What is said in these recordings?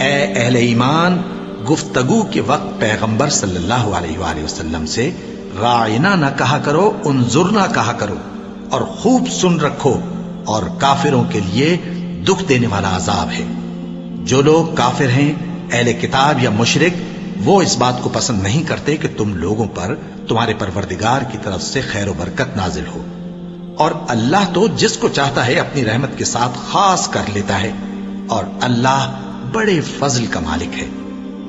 اے اہل ایمان، گفتگو کے وقت پیغمبر صلی اللہ علیہ وآلہ وسلم سے راعنا نہ کہا کرو، انظرنا کہا کرو، اور خوب سن رکھو، اور کافروں کے لیے دکھ دینے والا عذاب ہے۔ جو لوگ کافر ہیں، اہل کتاب یا مشرک، وہ اس بات کو پسند نہیں کرتے کہ تم لوگوں پر تمہارے پروردگار کی طرف سے خیر و برکت نازل ہو، اور اللہ تو جس کو چاہتا ہے اپنی رحمت کے ساتھ خاص کر لیتا ہے، اور اللہ بڑے فضل کا مالک ہے۔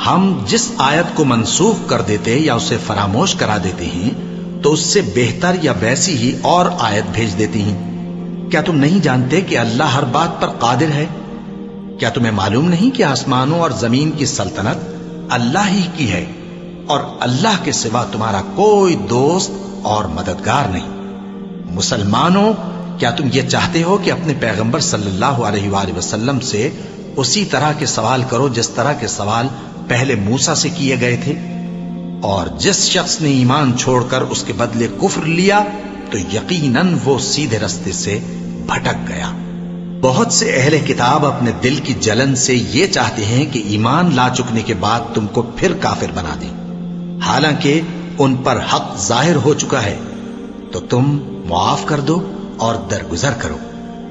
ہم جس آیت کو منسوخ کر دیتے یا اسے فراموش کرا دیتے ہیں تو اس سے بہتر یا ویسی ہی اور آیت بھیج دیتی ہیں۔ کیا تم نہیں جانتے کہ اللہ ہر بات پر قادر ہے؟ کیا تمہیں معلوم نہیں کہ آسمانوں اور زمین کی سلطنت اللہ ہی کی ہے، اور اللہ کے سوا تمہارا کوئی دوست اور مددگار نہیں؟ مسلمانوں، کیا تم یہ چاہتے ہو کہ اپنے پیغمبر صلی اللہ علیہ وآلہ وسلم سے اسی طرح کے سوال کرو جس طرح کے سوال پہلے موسیٰ سے کیے گئے تھے؟ اور جس شخص نے ایمان چھوڑ کر اس کے بدلے کفر لیا تو یقیناً وہ سیدھے رستے سے بھٹک گیا۔ بہت سے اہل کتاب اپنے دل کی جلن سے یہ چاہتے ہیں کہ ایمان لا چکنے کے بعد تم کو پھر کافر بنا دیں، حالانکہ ان پر حق ظاہر ہو چکا ہے۔ تو تم معاف کر دو اور درگزر کرو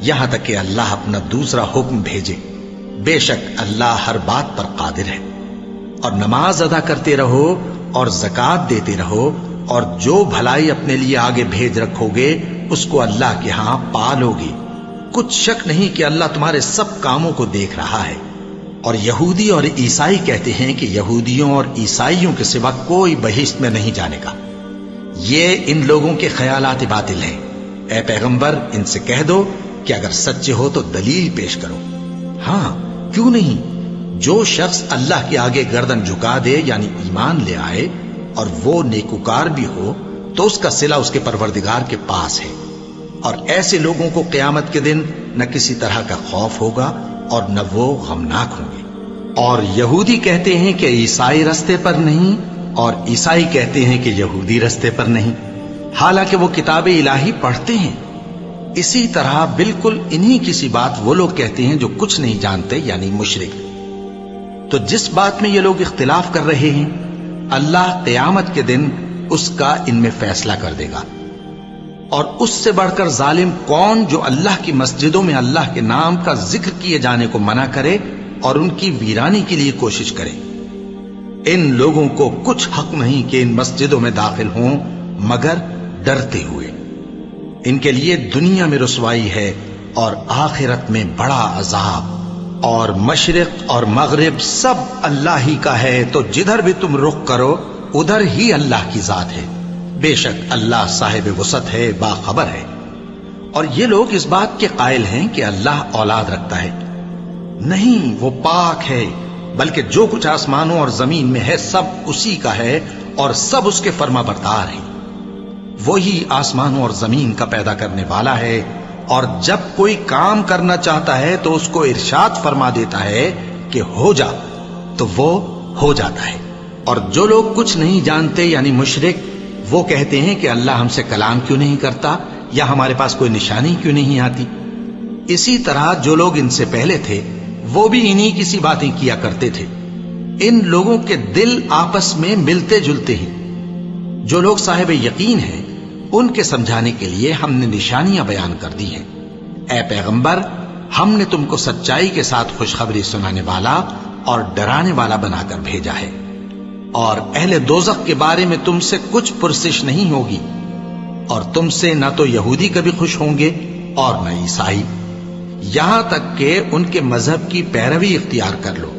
یہاں تک کہ اللہ اپنا دوسرا حکم بھیجے۔ بے شک اللہ ہر بات پر قادر ہے۔ اور نماز ادا کرتے رہو اور زکوٰۃ دیتے رہو، اور جو بھلائی اپنے لیے آگے بھیج رکھو گے اس کو اللہ کے ہاں پالو گے۔ کچھ شک نہیں کہ اللہ تمہارے سب کاموں کو دیکھ رہا ہے۔ اور یہودی اور عیسائی کہتے ہیں کہ یہودیوں اور عیسائیوں کے سوا کوئی بہشت میں نہیں جانے کا۔ یہ ان لوگوں کے خیالات باطل ہیں۔ اے پیغمبر، ان سے کہہ دو کہ اگر سچے ہو تو دلیل پیش کرو۔ ہاں، کیوں نہیں؟ جو شخص اللہ کے آگے گردن جھکا دے، یعنی ایمان لے آئے، اور وہ نیکوکار بھی ہو، تو اس کا صلہ اس کے پروردگار کے پاس ہے۔ اور ایسے لوگوں کو قیامت کے دن نہ کسی طرح کا خوف ہوگا اور نہ وہ غمناک ہوں گے۔ اور یہودی کہتے ہیں کہ عیسائی رستے پر نہیں، اور عیسائی کہتے ہیں کہ یہودی رستے پر نہیں، حالانکہ وہ کتاب الہی پڑھتے ہیں۔ اسی طرح بالکل انہی کسی بات وہ لوگ کہتے ہیں جو کچھ نہیں جانتے، یعنی مشرک۔ تو جس بات میں یہ لوگ اختلاف کر رہے ہیں، اللہ قیامت کے دن اس کا ان میں فیصلہ کر دے گا۔ اور اس سے بڑھ کر ظالم کون جو اللہ کی مسجدوں میں اللہ کے نام کا ذکر کیے جانے کو منع کرے اور ان کی ویرانی کے لیے کوشش کرے؟ ان لوگوں کو کچھ حق نہیں کہ ان مسجدوں میں داخل ہوں مگر ڈرتے ہوئے۔ ان کے لیے دنیا میں رسوائی ہے اور آخرت میں بڑا عذاب۔ اور مشرق اور مغرب سب اللہ ہی کا ہے، تو جدھر بھی تم رخ کرو ادھر ہی اللہ کی ذات ہے۔ بے شک اللہ صاحب وسعت ہے، باخبر ہے۔ اور یہ لوگ اس بات کے قائل ہیں کہ اللہ اولاد رکھتا ہے۔ نہیں، وہ پاک ہے، بلکہ جو کچھ آسمانوں اور زمین میں ہے سب اسی کا ہے، اور سب اس کے فرما بردار ہیں۔ وہی آسمانوں اور زمین کا پیدا کرنے والا ہے، اور جب کوئی کام کرنا چاہتا ہے تو اس کو ارشاد فرما دیتا ہے کہ ہو جا، تو وہ ہو جاتا ہے۔ اور جو لوگ کچھ نہیں جانتے، یعنی مشرک، وہ کہتے ہیں کہ اللہ ہم سے کلام کیوں نہیں کرتا، یا ہمارے پاس کوئی نشانی کیوں نہیں آتی۔ اسی طرح جو لوگ ان سے پہلے تھے وہ بھی انہی کسی باتیں کیا کرتے تھے۔ ان لوگوں کے دل آپس میں ملتے جلتے ہیں۔ جو لوگ صاحب یقین ہیں ان کے سمجھانے کے لیے ہم نے نشانیاں بیان کر دی ہیں۔ اے پیغمبر، ہم نے تم کو سچائی کے ساتھ خوشخبری سنانے والا اور ڈرانے والا بنا کر بھیجا ہے۔ اور اہل دوزخ کے بارے میں تم سے کچھ پرسش نہیں ہوگی، اور تم سے نہ تو یہودی کبھی خوش ہوں گے اور نہ عیسائی، یہاں تک کہ ان کے مذہب کی پیروی اختیار کر لو۔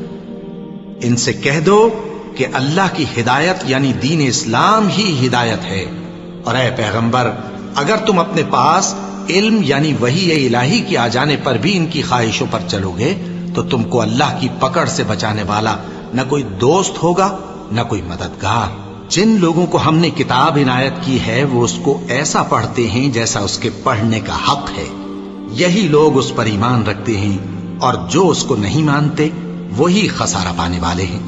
ان سے کہہ دو کہ اللہ کی ہدایت یعنی دین اسلام ہی ہدایت ہے۔ اور اے پیغمبر، اگر تم اپنے پاس علم یعنی وحی الہی کے آ جانے پر بھی ان کی خواہشوں پر چلو گے تو تم کو اللہ کی پکڑ سے بچانے والا نہ کوئی دوست ہوگا نہ کوئی مددگار۔ جن لوگوں کو ہم نے کتاب عنایت کی ہے وہ اس کو ایسا پڑھتے ہیں جیسا اس کے پڑھنے کا حق ہے، یہی لوگ اس پر ایمان رکھتے ہیں، اور جو اس کو نہیں مانتے وہی خسارہ پانے والے ہیں۔